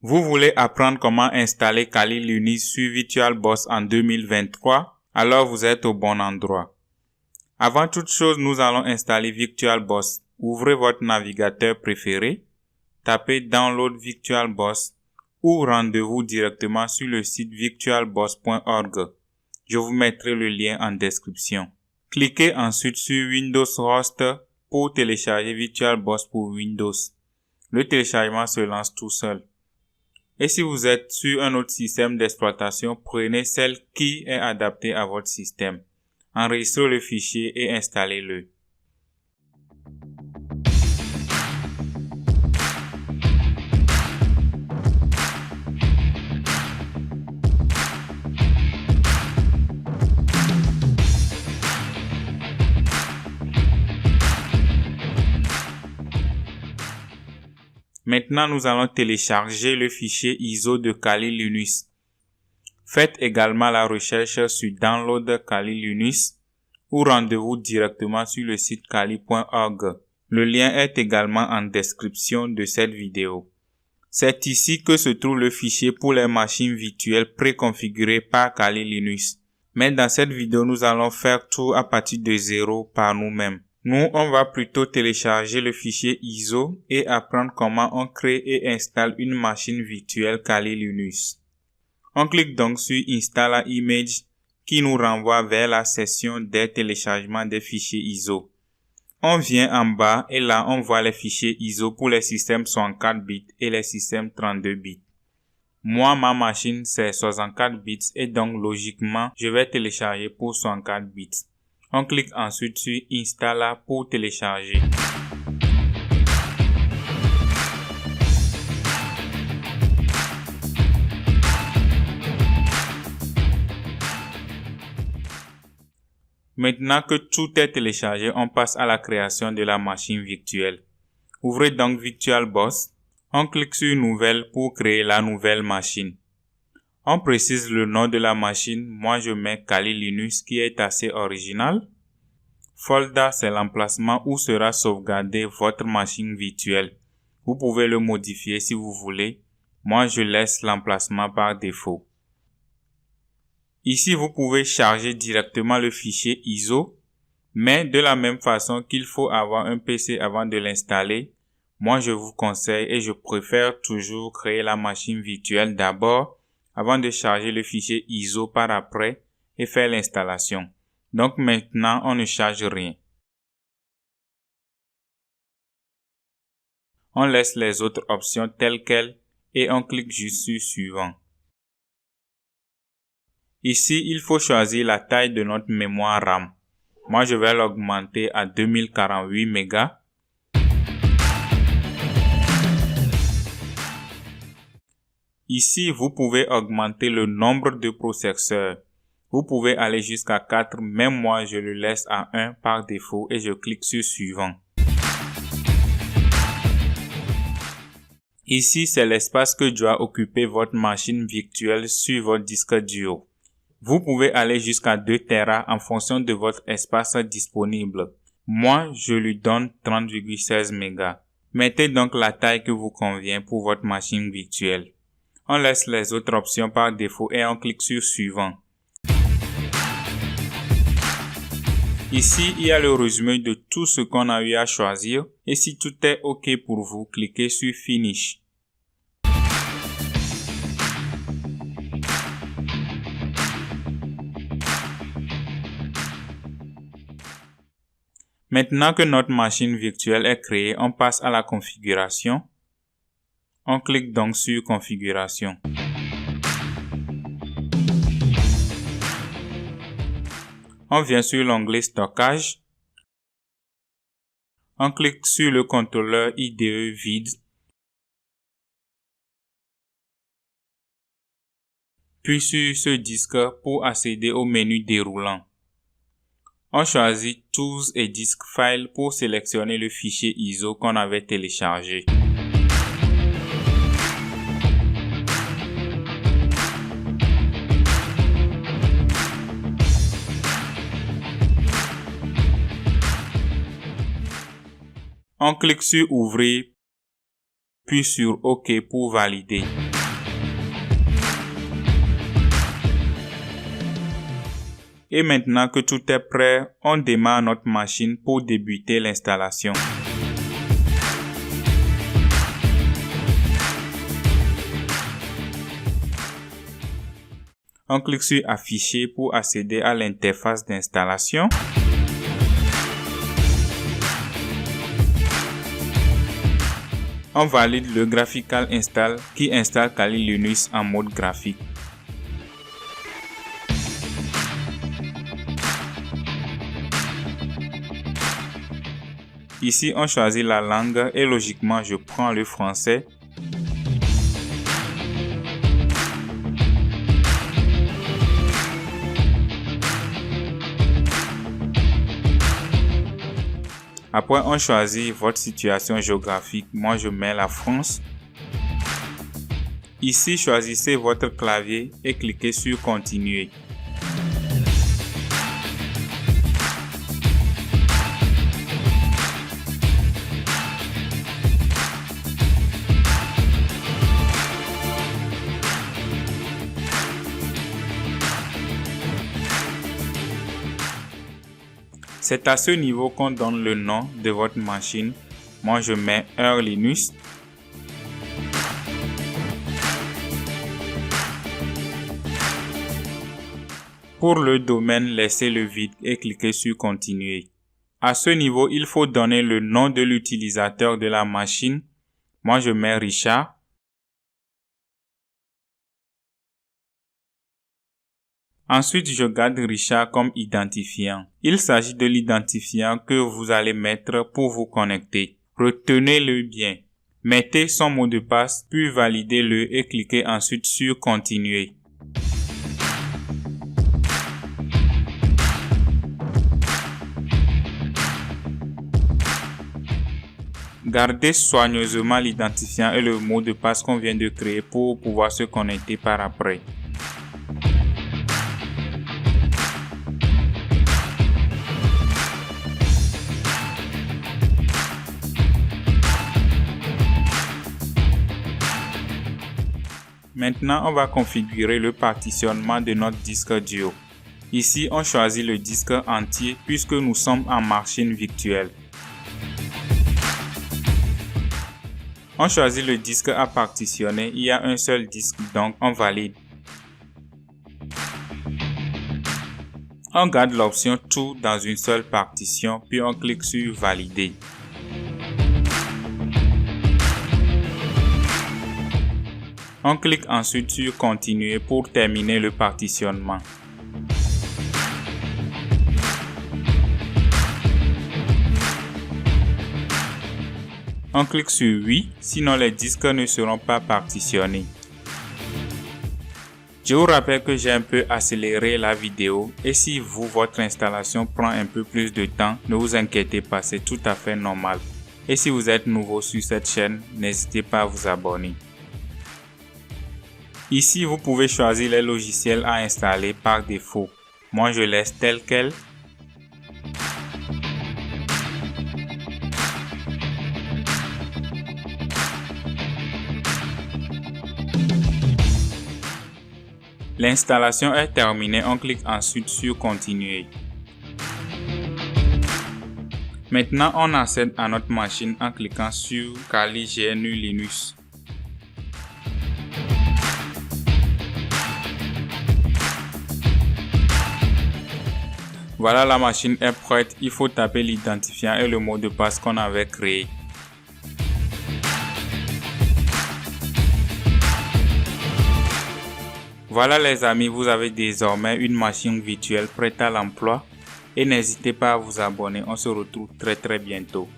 Vous voulez apprendre comment installer Kali Linux sur VirtualBox en 2023? Alors vous êtes au bon endroit. Avant toute chose, nous allons installer VirtualBox. Ouvrez votre navigateur préféré, tapez Download VirtualBox ou rendez-vous directement sur le site virtualbox.org. Je vous mettrai le lien en description. Cliquez ensuite sur Windows Host pour télécharger VirtualBox pour Windows. Le téléchargement se lance tout seul. Et si vous êtes sur un autre système d'exploitation, prenez celle qui est adaptée à votre système. Enregistrez le fichier et installez-le. Maintenant, nous allons télécharger le fichier ISO de Kali Linux. Faites également la recherche sur Download Kali Linux ou rendez-vous directement sur le site kali.org. Le lien est également en description de cette vidéo. C'est ici que se trouve le fichier pour les machines virtuelles préconfigurées par Kali Linux. Mais dans cette vidéo, nous allons faire tout à partir de zéro par nous-mêmes. Nous, on va plutôt télécharger le fichier ISO et apprendre comment on crée et installe une machine virtuelle Kali Linux. On clique donc sur Install an Image qui nous renvoie vers la section des téléchargements des fichiers ISO. On vient en bas et là on voit les fichiers ISO pour les systèmes 64 bits et les systèmes 32 bits. Moi, ma machine c'est 64 bits et donc logiquement je vais télécharger pour 64 bits. On clique ensuite sur Install pour télécharger. Maintenant que tout est téléchargé, on passe à la création de la machine virtuelle. Ouvrez donc VirtualBox. On clique sur Nouvelle pour créer la nouvelle machine. On précise le nom de la machine. Moi, je mets Kali Linux qui est assez original. Folder, c'est l'emplacement où sera sauvegardée votre machine virtuelle. Vous pouvez le modifier si vous voulez. Moi, je laisse l'emplacement par défaut. Ici, vous pouvez charger directement le fichier ISO, mais de la même façon qu'il faut avoir un PC avant de l'installer. Moi, je vous conseille et je préfère toujours créer la machine virtuelle d'abord avant de charger le fichier ISO par après et faire l'installation. Donc maintenant, on ne charge rien. On laisse les autres options telles quelles et on clique juste sur Suivant. Ici, il faut choisir la taille de notre mémoire RAM. Moi, je vais l'augmenter à 2048 MB. Ici, vous pouvez augmenter le nombre de processeurs. Vous pouvez aller jusqu'à 4, mais moi, je le laisse à 1 par défaut et je clique sur Suivant. Ici, c'est l'espace que doit occuper votre machine virtuelle sur votre disque dur. Vous pouvez aller jusqu'à 2 Tera en fonction de votre espace disponible. Moi, je lui donne 30,16 MB. Mettez donc la taille que vous convient pour votre machine virtuelle. On laisse les autres options par défaut et on clique sur Suivant. Ici, il y a le résumé de tout ce qu'on a eu à choisir et si tout est OK pour vous, cliquez sur Finish. Maintenant que notre machine virtuelle est créée, on passe à la configuration. On clique donc sur Configuration. On vient sur l'onglet Stockage. On clique sur le contrôleur IDE vide. Puis sur ce disque pour accéder au menu déroulant. On choisit Tools et Disk File pour sélectionner le fichier ISO qu'on avait téléchargé. On clique sur Ouvrir, puis sur OK pour valider. Et maintenant que tout est prêt, on démarre notre machine pour débuter l'installation. On clique sur Afficher pour accéder à l'interface d'installation. On valide le Graphical Install qui installe Kali Linux en mode graphique. Ici, on choisit la langue et logiquement, je prends le français. Après, on choisit votre situation géographique. Moi, je mets la France. Ici, choisissez votre clavier et cliquez sur Continuer. C'est à ce niveau qu'on donne le nom de votre machine. Moi, je mets Heure Linux. Pour le domaine, laissez le vide et cliquez sur Continuer. À ce niveau, il faut donner le nom de l'utilisateur de la machine. Moi, je mets Richard. Ensuite, je garde Richard comme identifiant. Il s'agit de l'identifiant que vous allez mettre pour vous connecter. Retenez-le bien. Mettez son mot de passe, puis validez-le et cliquez ensuite sur Continuer. Gardez soigneusement l'identifiant et le mot de passe qu'on vient de créer pour pouvoir se connecter par après. Maintenant, on va configurer le partitionnement de notre disque dur. Ici, on choisit le disque entier puisque nous sommes en machine virtuelle. On choisit le disque à partitionner. Il y a un seul disque, donc on valide. On garde l'option tout dans une seule partition, puis on clique sur Valider. On clique ensuite sur Continuer pour terminer le partitionnement. On clique sur Oui, sinon les disques ne seront pas partitionnés. Je vous rappelle que j'ai un peu accéléré la vidéo et si votre installation prend un peu plus de temps, ne vous inquiétez pas, c'est tout à fait normal. Et si vous êtes nouveau sur cette chaîne, n'hésitez pas à vous abonner. Ici, vous pouvez choisir les logiciels à installer par défaut. Moi, je laisse tel quel. L'installation est terminée, on clique ensuite sur Continuer. Maintenant, on accède à notre machine en cliquant sur Kali GNU Linux. Voilà, la machine est prête, il faut taper l'identifiant et le mot de passe qu'on avait créé. Voilà les amis, vous avez désormais une machine virtuelle prête à l'emploi et n'hésitez pas à vous abonner, on se retrouve très bientôt.